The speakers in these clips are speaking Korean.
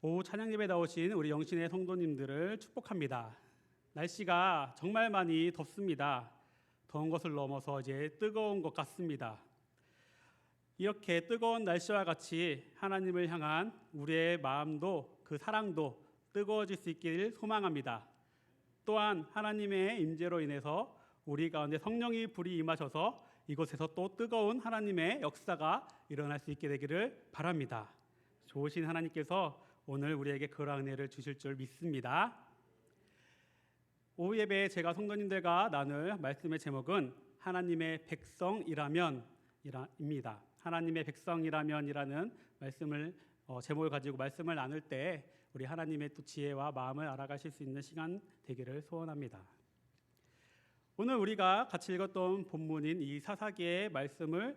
오후 찬양 예배 나오신 우리 영신의 성도님들을 축복합니다. 날씨가 정말 많이 덥습니다. 더운 것을 넘어서 이제 뜨거운 것 같습니다. 이렇게 뜨거운 날씨와 같이 하나님을 향한 우리의 마음도 그 사랑도 뜨거워질 수 있기를 소망합니다. 또한 하나님의 임재로 인해서 우리 가운데 성령이 불이 임하셔서 이곳에서 또 뜨거운 하나님의 역사가 일어날 수 있게 되기를 바랍니다. 좋으신 하나님께서 오늘 우리에게 그러한 은혜를 주실 줄 믿습니다. 오후 예배에 제가 성도님들과 나눌 말씀의 제목은 하나님의 백성이라면입니다. 하나님의 백성이라면이라는 말씀을 제목을 가지고 말씀을 나눌 때 우리 하나님의 또 지혜와 마음을 알아가실 수 있는 시간 되기를 소원합니다. 오늘 우리가 같이 읽었던 본문인 이 사사기의 말씀을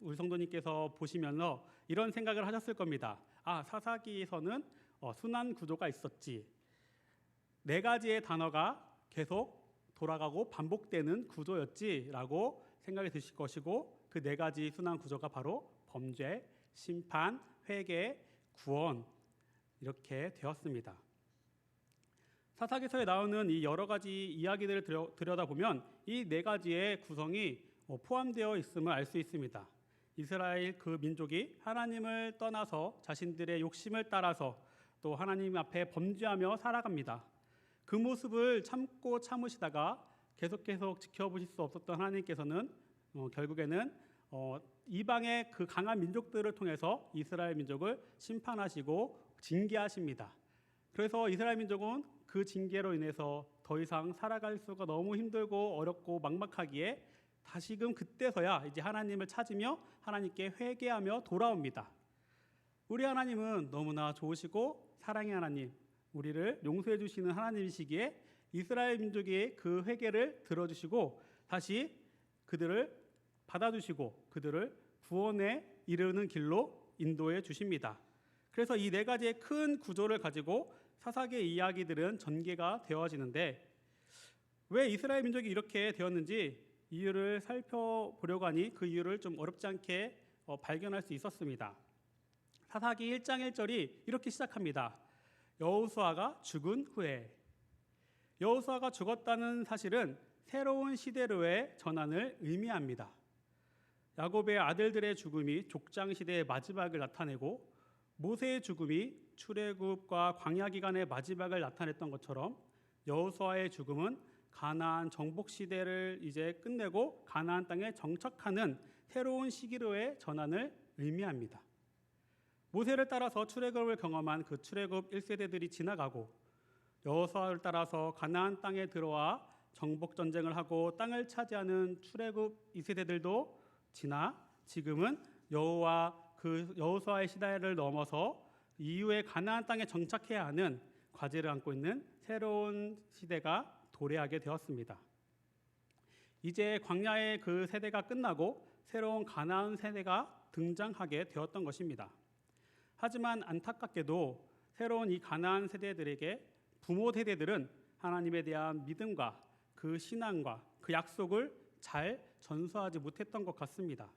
우리 성도님께서 보시면서 이런 생각을 하셨을 겁니다. 사사기에서는 순환 구조가 있었지. 네 가지의 단어가 계속 돌아가고 반복되는 구조였지라고 생각이 드실 것이고, 그 네 가지 순환 구조가 바로 범죄, 심판, 회개, 구원 이렇게 되었습니다. 사사기서에 나오는 이 여러 가지 이야기들을 들여다보면 이 네 가지의 구성이 포함되어 있음을 알 수 있습니다. 이스라엘 그 민족이 하나님을 떠나서 자신들의 욕심을 따라서 또 하나님 앞에 범죄하며 살아갑니다. 그 모습을 참고 참으시다가 계속 지켜보실 수 없었던 하나님께서는 결국에는 이방의 그 강한 민족들을 통해서 이스라엘 민족을 심판하시고 징계하십니다. 그래서 이스라엘 민족은 그 징계로 인해서 더 이상 살아갈 수가 너무 힘들고 어렵고 막막하기에 다시금 그때서야 이제 하나님을 찾으며 하나님께 회개하며 돌아옵니다. 우리 하나님은 너무나 좋으시고 사랑의 하나님, 우리를 용서해 주시는 하나님이시기에 이스라엘 민족의 그 회개를 들어주시고 다시 그들을 받아주시고 그들을 구원에 이르는 길로 인도해 주십니다. 그래서 이 네 가지의 큰 구조를 가지고 사사기의 이야기들은 전개가 되어지는데, 왜 이스라엘 민족이 이렇게 되었는지 이유를 살펴보려고 하니 그 이유를 좀 어렵지 않게 발견할 수 있었습니다. 사사기 1장 1절이 이렇게 시작합니다. 여호수아가 죽은 후에. 여호수아가 죽었다는 사실은 새로운 시대로의 전환을 의미합니다. 야곱의 아들들의 죽음이 족장 시대의 마지막을 나타내고 모세의 죽음이 출애굽과 광야 기간의 마지막을 나타냈던 것처럼 여호수아의 죽음은 가나안 정복 시대를 이제 끝내고 가나안 땅에 정착하는 새로운 시기로의 전환을 의미합니다. 모세를 따라서 출애굽을 경험한 그 출애굽 1세대들이 지나가고 여호수아를 따라서 가나안 땅에 들어와 정복 전쟁을 하고 땅을 차지하는 출애굽 2세대들도 지나 지금은 여호수아의 시대를 넘어서 이후에 가나안 땅에 정착해야 하는 과제를 안고 있는 새로운 시대가 도래하게 되었습니다. 이제 광야의 그 세대가 끝나고 새로운 가나안 세대가 등장하게 되었던 것입니다. 하지만 안타깝게도 새로운 이 가나안 세대들에게 부모 세대들은 하나님에 대한 믿음과 그 신앙과 그 약속을 잘 전수하지 못했던 것 같습니다.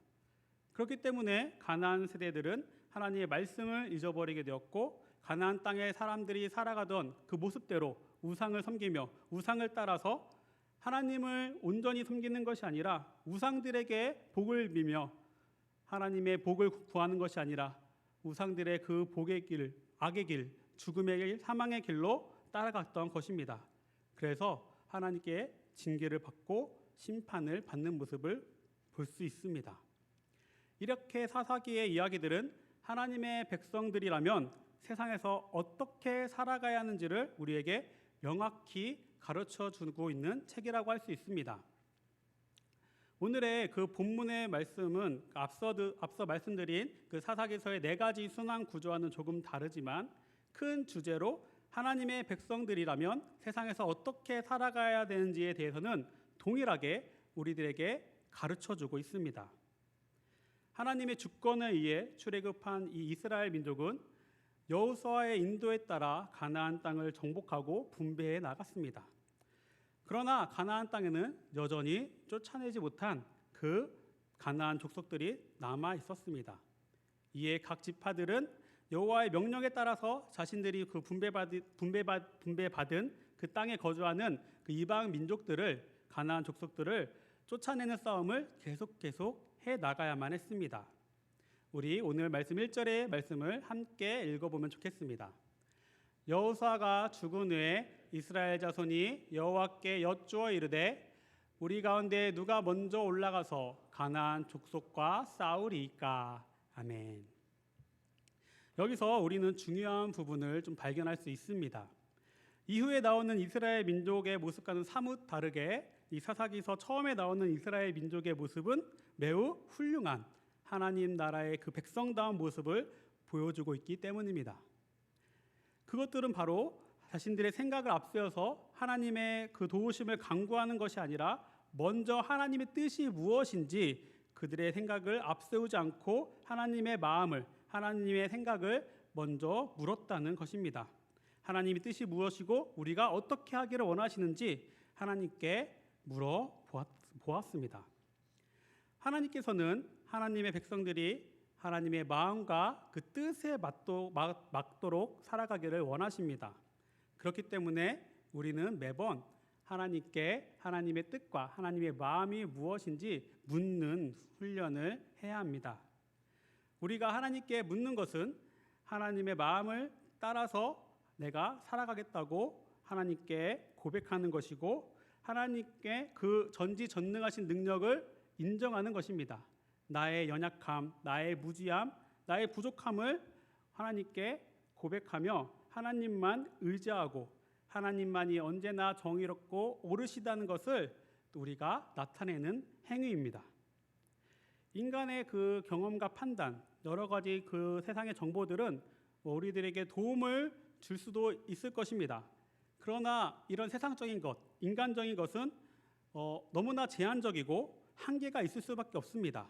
그렇기 때문에 가나안 세대들은 하나님의 말씀을 잊어버리게 되었고, 가나안 땅에 사람들이 살아가던 그 모습대로 우상을 섬기며 우상을 따라서 하나님을 온전히 섬기는 것이 아니라 우상들에게 복을 비며 하나님의 복을 구하는 것이 아니라 우상들의 그 복의 길, 악의 길, 죽음의 길, 사망의 길로 따라갔던 것입니다. 그래서 하나님께 징계를 받고 심판을 받는 모습을 볼 수 있습니다. 이렇게 사사기의 이야기들은 하나님의 백성들이라면 세상에서 어떻게 살아가야 하는지를 우리에게 명확히 가르쳐 주고 있는 책이라고 할 수 있습니다. 오늘의 그 본문의 말씀은 앞서 말씀드린 그 사사기서의 네 가지 순환 구조와는 조금 다르지만 큰 주제로 하나님의 백성들이라면 세상에서 어떻게 살아가야 되는지에 대해서는 동일하게 우리들에게 가르쳐 주고 있습니다. 하나님의 주권에 의해 출애굽한 이 이스라엘 민족은 여호수아의 인도에 따라 가나안 땅을 정복하고 분배해 나갔습니다. 그러나 가나안 땅에는 여전히 쫓아내지 못한 그 가나안 족속들이 남아 있었습니다. 이에 각 지파들은 여호와의 명령에 따라서 자신들이 그 분배받은 그 땅에 거주하는 그 이방 민족들을, 가나안 족속들을 쫓아내는 싸움을 계속 해 나가야만 했습니다. 우리 오늘 말씀 1절의 말씀을 함께 읽어보면 좋겠습니다. 여호수아가 죽은 후에 이스라엘 자손이 여호와께 여쭈어 이르되 우리 가운데 누가 먼저 올라가서 가나안 족속과 싸우리이까. 아멘. 여기서 우리는 중요한 부분을 좀 발견할 수 있습니다. 이후에 나오는 이스라엘 민족의 모습과는 사뭇 다르게 이 사사기서 처음에 나오는 이스라엘 민족의 모습은 매우 훌륭한 하나님 나라의 그 백성다운 모습을 보여주고 있기 때문입니다. 그것들은 바로 자신들의 생각을 앞세워서 하나님의 그 도우심을 간구하는 것이 아니라 먼저 하나님의 뜻이 무엇인지 그들의 생각을 앞세우지 않고 하나님의 마음을, 하나님의 생각을 먼저 물었다는 것입니다. 하나님의 뜻이 무엇이고 우리가 어떻게 하기를 원하시는지 하나님께 물어보았습니다. 하나님께서는 하나님의 백성들이 하나님의 마음과 그 뜻에 맞도록 살아가기를 원하십니다. 그렇기 때문에 우리는 매번 하나님께 하나님의 뜻과 하나님의 마음이 무엇인지 묻는 훈련을 해야 합니다. 우리가 하나님께 묻는 것은 하나님의 마음을 따라서 내가 살아가겠다고 하나님께 고백하는 것이고 하나님께 그 전지전능하신 능력을 인정하는 것입니다. 나의 연약함, 나의 무지함, 나의 부족함을 하나님께 고백하며 하나님만 의지하고 하나님만이 언제나 정의롭고 옳으시다는 것을 우리가 나타내는 행위입니다. 인간의 그 경험과 판단, 여러 가지 그 세상의 정보들은 우리들에게 도움을 줄 수도 있을 것입니다. 그러나 이런 세상적인 것, 인간적인 것은 너무나 제한적이고 한계가 있을 수밖에 없습니다.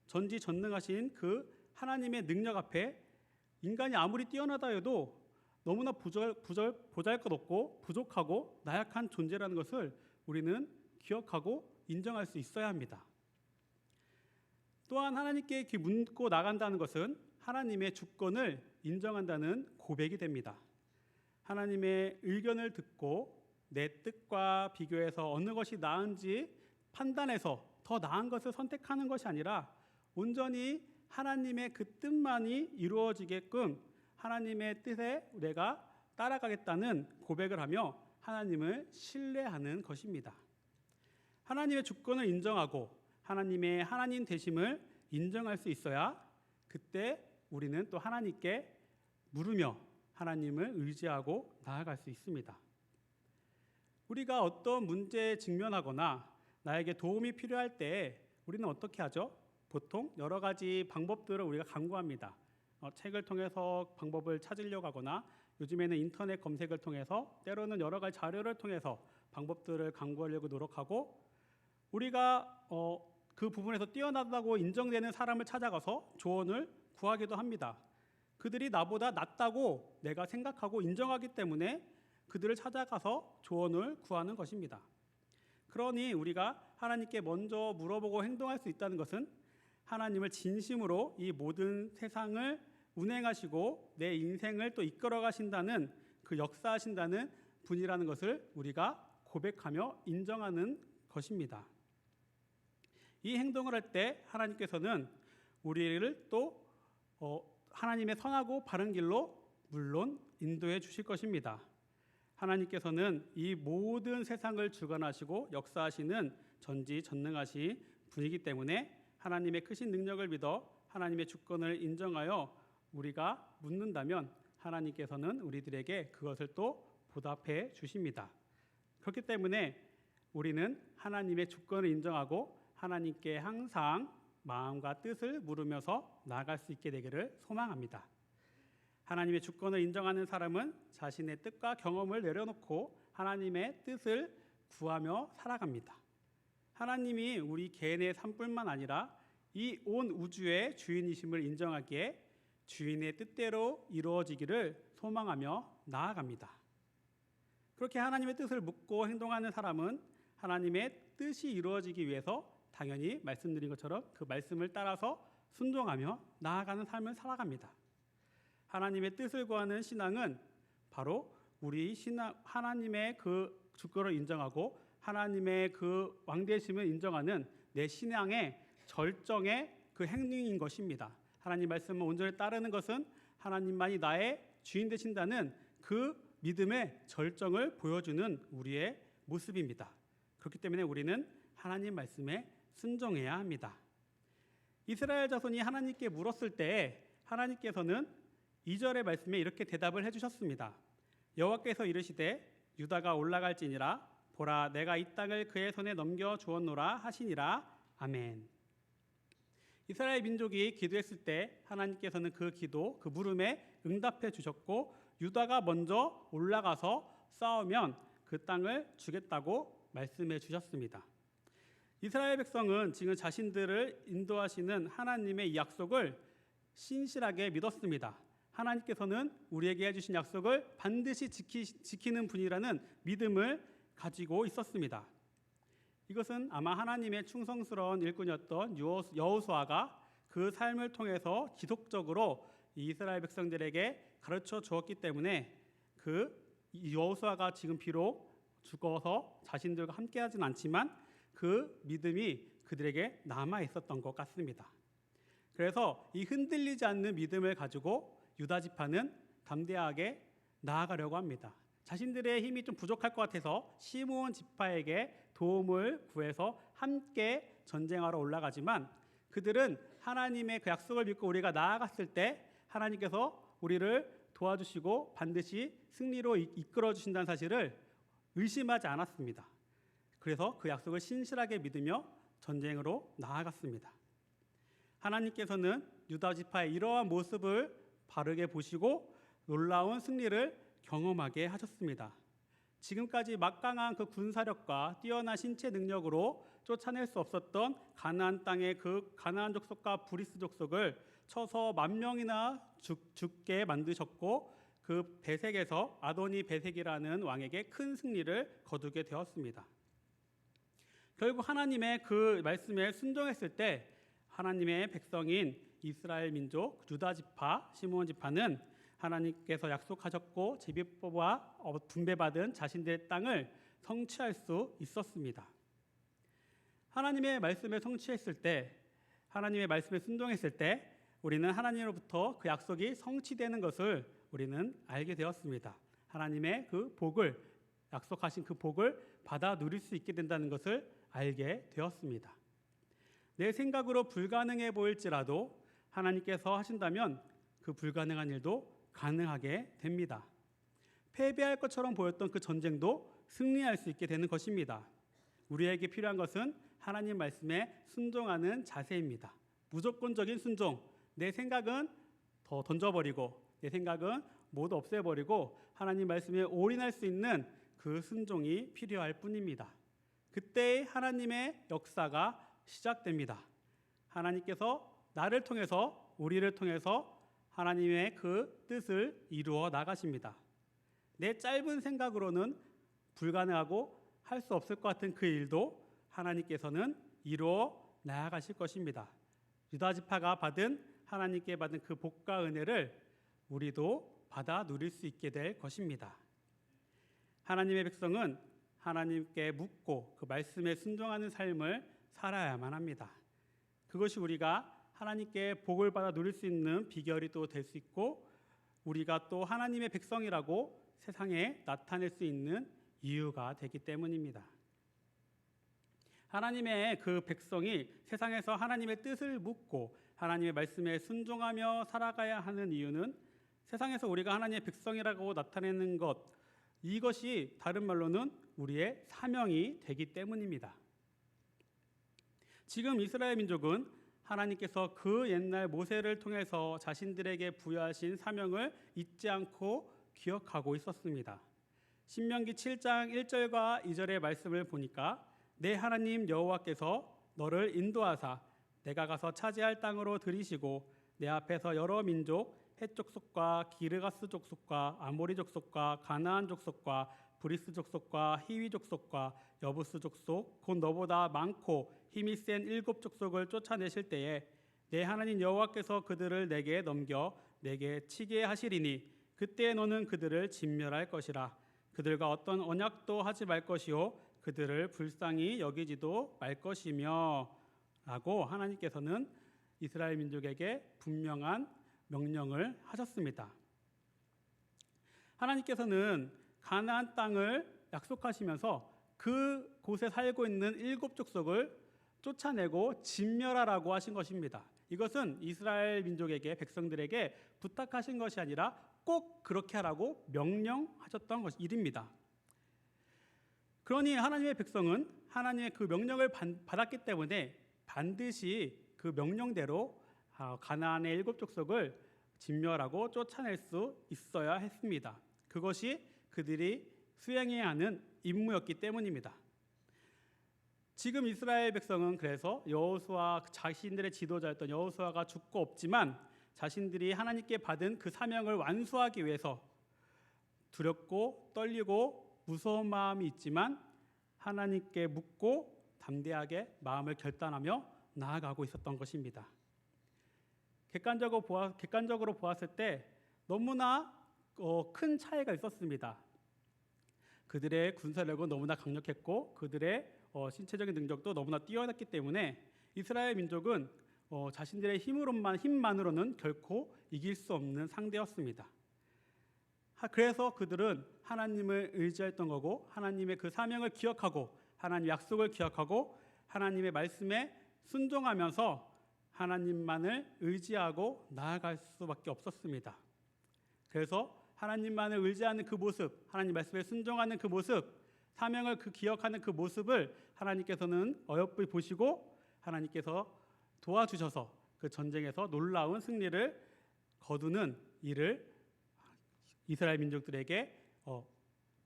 전지전능하신 그 하나님의 능력 앞에 인간이 아무리 뛰어나다 해도 너무나 보잘것없고 부족하고 나약한 존재라는 것을 우리는 기억하고 인정할 수 있어야 합니다. 또한 하나님께 묻고 나간다는 것은 하나님의 주권을 인정한다는 고백이 됩니다. 하나님의 의견을 듣고 내 뜻과 비교해서 어느 것이 나은지 판단해서 더 나은 것을 선택하는 것이 아니라 온전히 하나님의 그 뜻만이 이루어지게끔 하나님의 뜻에 내가 따라가겠다는 고백을 하며 하나님을 신뢰하는 것입니다. 하나님의 주권을 인정하고 하나님의 하나님 되심을 인정할 수 있어야 그때 우리는 또 하나님께 물으며 하나님을 의지하고 나아갈 수 있습니다. 우리가 어떤 문제에 직면하거나 나에게 도움이 필요할 때 우리는 어떻게 하죠? 보통 여러 가지 방법들을 우리가 강구합니다. 책을 통해서 방법을 찾으려고 하거나 요즘에는 인터넷 검색을 통해서 때로는 여러 가지 자료를 통해서 방법들을 강구하려고 노력하고 우리가 그 부분에서 뛰어나다고 인정되는 사람을 찾아가서 조언을 구하기도 합니다. 그들이 나보다 낫다고 내가 생각하고 인정하기 때문에 그들을 찾아가서 조언을 구하는 것입니다. 그러니 우리가 하나님께 먼저 물어보고 행동할 수 있다는 것은 하나님을 진심으로 이 모든 세상을 운행하시고 내 인생을 또 이끌어 가신다는 그 역사하신다는 분이라는 것을 우리가 고백하며 인정하는 것입니다. 이 행동을 할 때 하나님께서는 우리를 또 하나님의 선하고 바른 길로 물론 인도해 주실 것입니다. 하나님께서는 이 모든 세상을 주관하시고 역사하시는 전지전능하신 분이기 때문에 하나님의 크신 능력을 믿어 하나님의 주권을 인정하여 우리가 묻는다면 하나님께서는 우리들에게 그것을 또 보답해 주십니다. 그렇기 때문에 우리는 하나님의 주권을 인정하고 하나님께 항상 마음과 뜻을 물으면서 나아갈 수 있게 되기를 소망합니다. 하나님의 주권을 인정하는 사람은 자신의 뜻과 경험을 내려놓고 하나님의 뜻을 구하며 살아갑니다. 하나님이 우리 개인의 삶뿐만 아니라 이 온 우주의 주인이심을 인정하기에 주인의 뜻대로 이루어지기를 소망하며 나아갑니다. 그렇게 하나님의 뜻을 묻고 행동하는 사람은 하나님의 뜻이 이루어지기 위해서 당연히 말씀드린 것처럼 그 말씀을 따라서 순종하며 나아가는 삶을 살아갑니다. 하나님의 뜻을 구하는 신앙은 바로 우리 하나님의 그 주권을 인정하고 하나님의 그 왕되심을 인정하는 내 신앙의 절정의 그 행위인 것입니다. 하나님 말씀을 온전히 따르는 것은 하나님만이 나의 주인 되신다는 그 믿음의 절정을 보여주는 우리의 모습입니다. 그렇기 때문에 우리는 하나님 말씀에 순종해야 합니다. 이스라엘 자손이 하나님께 물었을 때 하나님께서는 2절의 말씀에 이렇게 대답을 해주셨습니다. 여호와께서 이르시되 유다가 올라갈지니라 보라 내가 이 땅을 그의 손에 넘겨 주었노라 하시니라. 아멘. 이스라엘 민족이 기도했을 때 하나님께서는 그 기도, 그 물음에 응답해 주셨고 유다가 먼저 올라가서 싸우면 그 땅을 주겠다고 말씀해 주셨습니다. 이스라엘 백성은 지금 자신들을 인도하시는 하나님의 이 약속을 신실하게 믿었습니다. 하나님께서는 우리에게 해주신 약속을 반드시 지키는 분이라는 믿음을 가지고 있었습니다. 이것은 아마 하나님의 충성스러운 일꾼이었던 여호수아가 그 삶을 통해서 지속적으로 이스라엘 백성들에게 가르쳐 주었기 때문에 그 여호수아가 지금 비록 죽어서 자신들과 함께하진 않지만 그 믿음이 그들에게 남아 있었던 것 같습니다. 그래서 이 흔들리지 않는 믿음을 가지고 유다 지파는 담대하게 나아가려고 합니다. 자신들의 힘이 좀 부족할 것 같아서 시므온 지파에게 도움을 구해서 함께 전쟁하러 올라가지만 그들은 하나님의 그 약속을 믿고 우리가 나아갔을 때 하나님께서 우리를 도와주시고 반드시 승리로 이끌어 주신다는 사실을 의심하지 않았습니다. 그래서 그 약속을 신실하게 믿으며 전쟁으로 나아갔습니다. 하나님께서는 유다 지파의 이러한 모습을 바르게 보시고 놀라운 승리를 경험하게 하셨습니다. 지금까지 막강한 그 군사력과 뛰어난 신체 능력으로 쫓아낼 수 없었던 가나안 땅의 그 가나안 족속과 브리스 족속을 쳐서 10,000명이나 죽게 만드셨고 그 베색에서 아도니 베색이라는 왕에게 큰 승리를 거두게 되었습니다. 결국 하나님의 그 말씀에 순종했을 때 하나님의 백성인 이스라엘 민족 유다 지파, 시므온 지파는 하나님께서 약속하셨고 제비뽑아 분배받은 자신들의 땅을 성취할 수 있었습니다. 하나님의 말씀에 성취했을 때, 하나님의 말씀에 순종했을 때 우리는 하나님으로부터 그 약속이 성취되는 것을 우리는 알게 되었습니다. 하나님의 그 복을, 약속하신 그 복을 받아 누릴 수 있게 된다는 것을 알게 되었습니다. 내 생각으로 불가능해 보일지라도 하나님께서 하신다면 그 불가능한 일도 가능하게 됩니다. 패배할 것처럼 보였던 그 전쟁도 승리할 수 있게 되는 것입니다. 우리에게 필요한 것은 하나님 말씀에 순종하는 자세입니다. 무조건적인 순종. 내 생각은 더 던져버리고 내 생각은 모두 없애버리고 하나님 말씀에 올인할 수 있는 그 순종이 필요할 뿐입니다. 그때 하나님의 역사가 시작됩니다. 하나님께서 나를 통해서 우리를 통해서 하나님의 그 뜻을 이루어 나가십니다. 내 짧은 생각으로는 불가능하고 할 수 없을 것 같은 그 일도 하나님께서는 이루어 나아가실 것입니다. 유다 지파가 받은 하나님께 받은 그 복과 은혜를 우리도 받아 누릴 수 있게 될 것입니다. 하나님의 백성은 하나님께 묻고 그 말씀에 순종하는 삶을 살아야만 합니다. 그것이 우리가 하나님께 복을 받아 누릴 수 있는 비결이 또 될 수 있고 우리가 또 하나님의 백성이라고 세상에 나타낼 수 있는 이유가 되기 때문입니다. 하나님의 그 백성이 세상에서 하나님의 뜻을 묻고 하나님의 말씀에 순종하며 살아가야 하는 이유는 세상에서 우리가 하나님의 백성이라고 나타내는 것, 이것이 다른 말로는 우리의 사명이 되기 때문입니다. 지금 이스라엘 민족은 하나님께서 그 옛날 모세를 통해서 자신들에게 부여하신 사명을 잊지 않고 기억하고 있었습니다. 신명기 7장 1절과 2절의 말씀을 보니까 내 하나님 여호와께서 너를 인도하사 내가 가서 차지할 땅으로 들이시고 내 앞에서 여러 민족 헷 족속과 기르가스 족속과 아모리 족속과 가나안 족속과 브리스 족속과 히위 족속과 여부스 족속 곧 너보다 많고 힘이 센 7 족속을 쫓아내실 때에 내 하나님 여호와께서 그들을 내게 넘겨 내게 치게 하시리니 그때 너는 그들을 진멸할 것이라. 그들과 어떤 언약도 하지 말 것이요 그들을 불쌍히 여기지도 말 것이며 라고 하나님께서는 이스라엘 민족에게 분명한 명령을 하셨습니다. 하나님께서는 가나안 땅을 약속하시면서 그곳에 살고 있는 7족속을 쫓아내고 진멸하라고 하신 것입니다. 이것은 이스라엘 민족에게, 백성들에게 부탁하신 것이 아니라 꼭 그렇게 하라고 명령하셨던 일입니다. 그러니 하나님의 백성은 하나님의 그 명령을 받았기 때문에 반드시 그 명령대로 가나안의 7족속을 진멸하고 쫓아낼 수 있어야 했습니다. 그것이 그들이 수행해야 하는 임무였기 때문입니다. 지금 이스라엘 백성은 그래서 여호수아, 자신들의 지도자였던 여호수아가 죽고 없지만 자신들이 하나님께 받은 그 사명을 완수하기 위해서 두렵고 떨리고 무서운 마음이 있지만 하나님께 묻고 담대하게 마음을 결단하며 나아가고 있었던 것입니다. 객관적으로 보았을 때 너무나 큰 차이가 있었습니다. 그들의 군사력은 너무나 강력했고 그들의 신체적인 능력도 너무나 뛰어났기 때문에 이스라엘 민족은 자신들의 힘만으로는 결코 이길 수 없는 상대였습니다. 그래서 그들은 하나님을 의지했던 거고 하나님의 그 사명을 기억하고 하나님 약속을 기억하고 하나님의 말씀에 순종하면서 하나님만을 의지하고 나아갈 수밖에 없었습니다. 그래서 하나님만을 의지하는 그 모습, 하나님 말씀에 순종하는 그 모습, 사명을 기억하는 그 모습을 하나님께서는 어여삐 보시고 하나님께서 도와주셔서 그 전쟁에서 놀라운 승리를 거두는 일을 이스라엘 민족들에게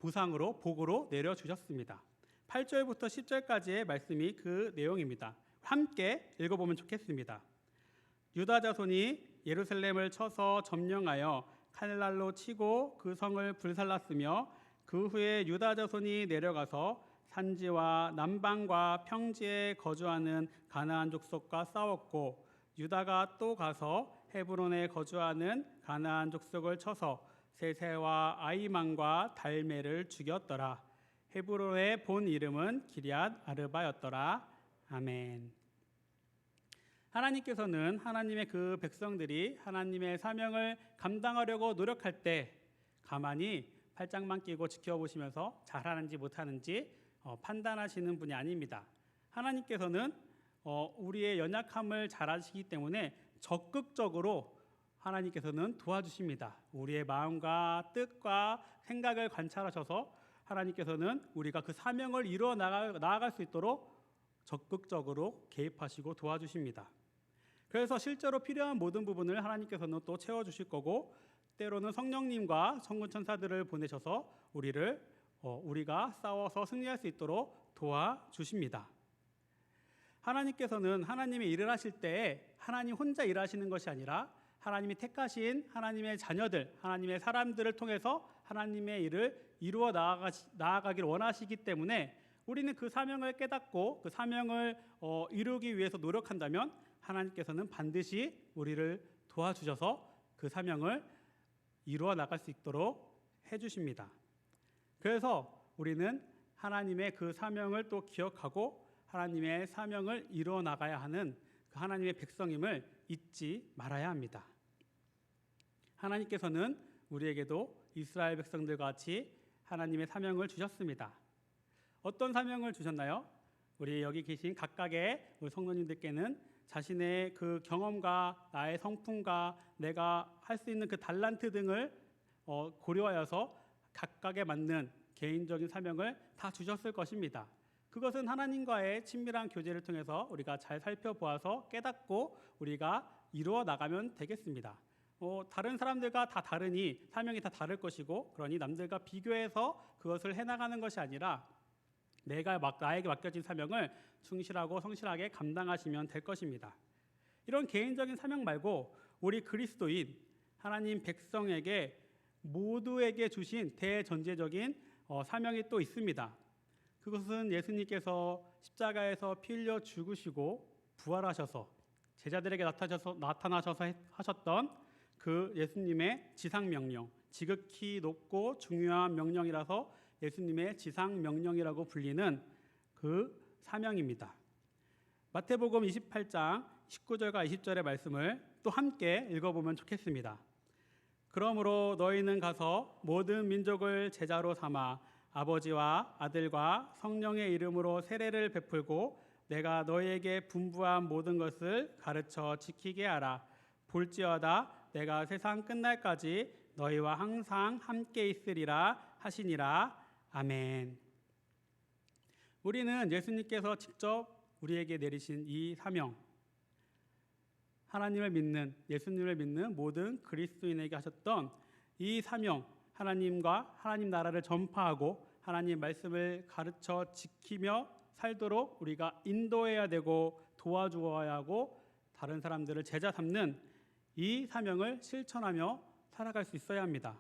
보상으로 복으로 내려주셨습니다. 8절부터 10절까지의 말씀이 그 내용입니다. 함께 읽어보면 좋겠습니다. 유다 자손이 예루살렘을 쳐서 점령하여 칼날로 치고 그 성을 불살랐으며 그 후에 유다 자손이 내려가서 산지와 남방과 평지에 거주하는 가나안 족속과 싸웠고 유다가 또 가서 헤브론에 거주하는 가나안 족속을 쳐서 세세와 아이만과 달메를 죽였더라. 헤브론의 본 이름은 기럇 아르바였더라. 아멘. 하나님께서는 하나님의 그 백성들이 하나님의 사명을 감당하려고 노력할 때 가만히 팔짱만 끼고 지켜보시면서 잘하는지 못하는지 판단하시는 분이 아닙니다. 하나님께서는 우리의 연약함을 잘 아시기 때문에 적극적으로 하나님께서는 도와주십니다. 우리의 마음과 뜻과 생각을 관찰하셔서 하나님께서는 우리가 그 사명을 이루어 나아갈 수 있도록 적극적으로 개입하시고 도와주십니다. 그래서 실제로 필요한 모든 부분을 하나님께서는 또 채워주실 거고 때로는 성령님과 성군 천사들을 보내셔서 우리가 싸워서 승리할 수 있도록 도와주십니다. 하나님께서는 하나님의 일을 하실 때에 하나님 혼자 일하시는 것이 아니라 하나님이 택하신 하나님의 자녀들, 하나님의 사람들을 통해서 하나님의 일을 이루어 나아가길 원하시기 때문에 우리는 그 사명을 깨닫고 그 사명을 이루기 위해서 노력한다면 하나님께서는 반드시 우리를 도와주셔서 그 사명을 이루어 나갈 수 있도록 해주십니다. 그래서 우리는 하나님의 그 사명을 또 기억하고 하나님의 사명을 이루어 나가야 하는 그 하나님의 백성임을 잊지 말아야 합니다. 하나님께서는 우리에게도 이스라엘 백성들과 같이 하나님의 사명을 주셨습니다. 어떤 사명을 주셨나요? 우리 여기 계신 각각의 우리 성도님들께는 자신의 그 경험과 나의 성품과 내가 할 수 있는 그 달란트 등을 고려하여서 각각에 맞는 개인적인 사명을 다 주셨을 것입니다. 그것은 하나님과의 친밀한 교제를 통해서 우리가 잘 살펴보아서 깨닫고 우리가 이루어 나가면 되겠습니다. 다른 사람들과 다 다르니 사명이 다 다를 것이고 그러니 남들과 비교해서 그것을 해나가는 것이 아니라 나에게 맡겨진 사명을 충실하고 성실하게 감당하시면 될 것입니다. 이런 개인적인 사명 말고 우리 그리스도인 하나님 백성에게 모두에게 주신 대전제적인 사명이 또 있습니다. 그것은 예수님께서 십자가에서 피 흘려 죽으시고 부활하셔서 제자들에게 나타나셔서 하셨던 그 예수님의 지상 명령, 지극히 높고 중요한 명령이라서 예수님의 지상 명령이라고 불리는 그 사명입니다. 마태복음 28장 19절과 20절의 말씀을 또 함께 읽어보면 좋겠습니다. 그러므로 너희는 가서 모든 민족을 제자로 삼아 아버지와 아들과 성령의 이름으로 세례를 베풀고 내가 너희에게 분부한 모든 것을 가르쳐 지키게 하라. 볼지어다 내가 세상 끝날까지 너희와 항상 함께 있으리라 하시니라. 아멘. 우리는 예수님께서 직접 우리에게 내리신 이 사명, 하나님을 믿는, 예수님을 믿는 모든 그리스도인에게 하셨던 이 사명, 하나님과 하나님 나라를 전파하고 하나님 말씀을 가르쳐 지키며 살도록 우리가 인도해야 되고 도와주어야 하고 다른 사람들을 제자 삼는 이 사명을 실천하며 살아갈 수 있어야 합니다.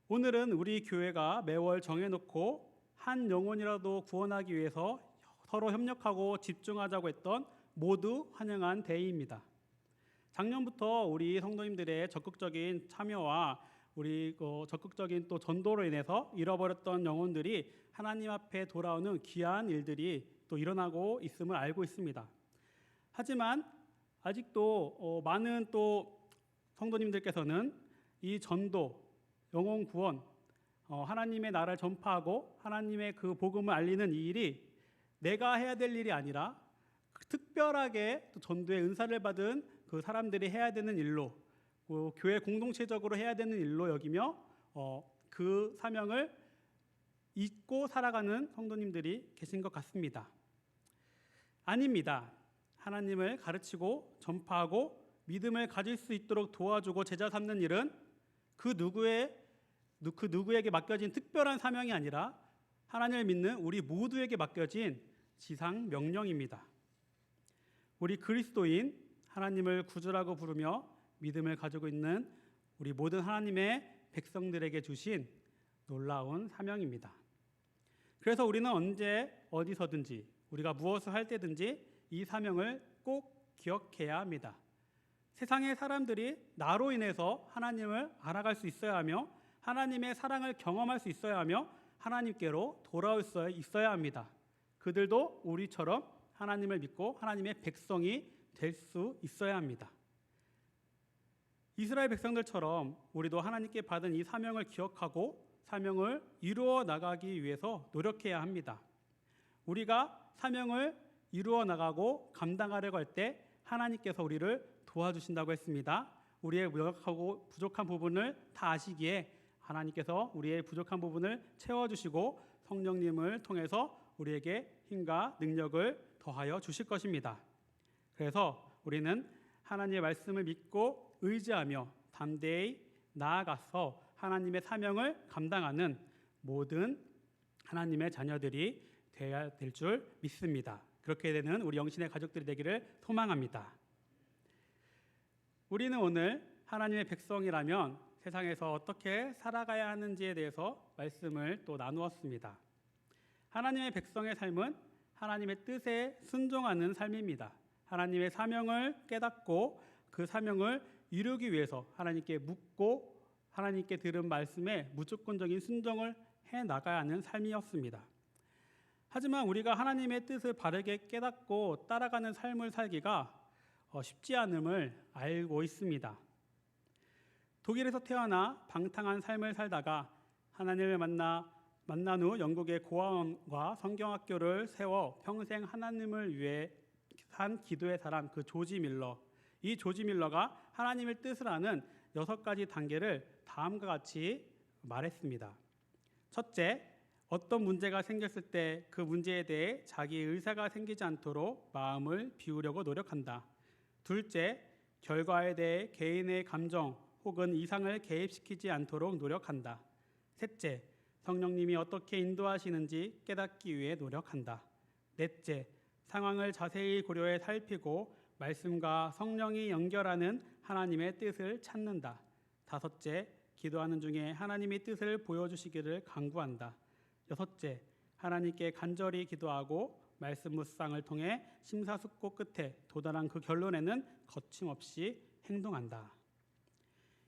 오늘은 우리 교회가 매월 정해놓고 한 영혼이라도 구원하기 위해서 서로 협력하고 집중하자고 했던 모두 환영한 대의입니다. 작년부터 우리 성도님들의 적극적인 참여와 우리 적극적인 또 전도로 인해서 잃어버렸던 영혼들이 하나님 앞에 돌아오는 귀한 일들이 또 일어나고 있음을 알고 있습니다. 하지만 아직도 많은 또 성도님들께서는 이 전도, 영혼 구원, 하나님의 나라를 전파하고 하나님의 그 복음을 알리는 이 일이 내가 해야 될 일이 아니라 특별하게 또 전도의 은사를 받은 그 사람들이 해야 되는 일로, 교회 공동체적으로 해야 되는 일로 여기며 그 사명을 잊고 살아가는 성도님들이 계신 것 같습니다. 아닙니다. 하나님을 가르치고 전파하고 믿음을 가질 수 있도록 도와주고 제자 삼는 일은 그 누구에게 맡겨진 특별한 사명이 아니라 하나님을 믿는 우리 모두에게 맡겨진 지상 명령입니다. 우리 그리스도인, 하나님을 구주라고 부르며 믿음을 가지고 있는 우리 모든 하나님의 백성들에게 주신 놀라운 사명입니다. 그래서 우리는 언제 어디서든지 우리가 무엇을 할 때든지 이 사명을 꼭 기억해야 합니다. 세상의 사람들이 나로 인해서 하나님을 알아갈 수 있어야 하며 하나님의 사랑을 경험할 수 있어야 하며 하나님께로 돌아올 수 있어야 합니다. 그들도 우리처럼 하나님을 믿고 하나님의 백성이 될 수 있어야 합니다. 이스라엘 백성들처럼 우리도 하나님께 받은 이 사명을 기억하고 사명을 이루어 나가기 위해서 노력해야 합니다. 우리가 사명을 이루어 나가고 감당하려고 할 때 하나님께서 우리를 도와주신다고 했습니다. 우리의 무력하고 부족한 부분을 다 아시기에 하나님께서 우리의 부족한 부분을 채워주시고 성령님을 통해서 우리에게 힘과 능력을 더하여 주실 것입니다. 그래서 우리는 하나님의 말씀을 믿고 의지하며 담대히 나아가서 하나님의 사명을 감당하는 모든 하나님의 자녀들이 되어야 될 줄 믿습니다. 그렇게 되는 우리 영신의 가족들이 되기를 소망합니다. 우리는 오늘 하나님의 백성이라면 세상에서 어떻게 살아가야 하는지에 대해서 말씀을 또 나누었습니다. 하나님의 백성의 삶은 하나님의 뜻에 순종하는 삶입니다. 하나님의 사명을 깨닫고 그 사명을 이루기 위해서 하나님께 묻고 하나님께 들은 말씀에 무조건적인 순종을 해나가야 하는 삶이었습니다. 하지만 우리가 하나님의 뜻을 바르게 깨닫고 따라가는 삶을 살기가 쉽지 않음을 알고 있습니다. 독일에서 태어나 방탕한 삶을 살다가 하나님을 만난 후 영국의 고아원과 성경학교를 세워 평생 하나님을 위해 한 기도의 사람, 그 조지 밀러. 이 조지 밀러가 하나님의 뜻을 아는 6가지 단계를 다음과 같이 말했습니다. 첫째, 어떤 문제가 생겼을 때 그 문제에 대해 자기 의사가 생기지 않도록 마음을 비우려고 노력한다. 둘째, 결과에 대해 개인의 감정 혹은 이상을 개입시키지 않도록 노력한다. 셋째, 성령님이 어떻게 인도하시는지 깨닫기 위해 노력한다. 넷째, 상황을 자세히 고려해 살피고 말씀과 성령이 연결하는 하나님의 뜻을 찾는다. 다섯째, 기도하는 중에 하나님의 뜻을 보여주시기를 간구한다. 여섯째, 하나님께 간절히 기도하고 말씀 묵상을 통해 심사숙고 끝에 도달한 그 결론에는 거침없이 행동한다.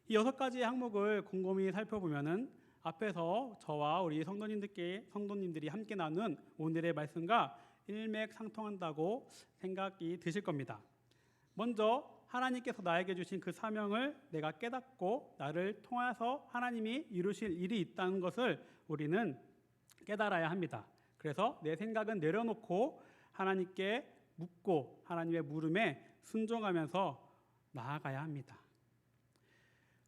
이 6가지 항목을 곰곰이 살펴보면은 앞에서 저와 우리 성도님들이 함께 나눈 오늘의 말씀과 일맥상통한다고 생각이 드실 겁니다. 먼저 하나님께서 나에게 주신 그 사명을 내가 깨닫고 나를 통해서 하나님이 이루실 일이 있다는 것을 우리는 깨달아야 합니다. 그래서 내 생각은 내려놓고 하나님께 묻고 하나님의 물음에 순종하면서 나아가야 합니다.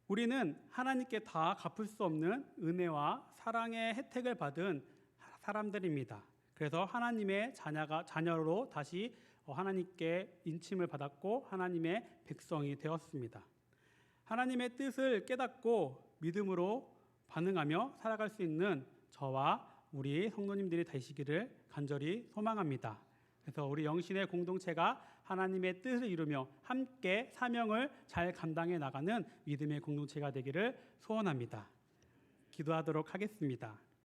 우리는 하나님께 다 갚을 수 없는 은혜와 사랑의 혜택을 받은 사람들입니다. 그래서 하나님의 자녀로 다시 하나님께 인침을 받았고 하나님의 백성이 되었습니다. 하나님의 뜻을 깨닫고 믿음으로 반응하며 살아갈 수 있는 저와 우리 성도님들이 되시기를 간절히 소망합니다. 그래서 우리 영신의 공동체가 하나님의 뜻을 이루며 함께 사명을 잘 감당해 나가는 믿음의 공동체가 되기를 소원합니다. 기도하도록 하겠습니다.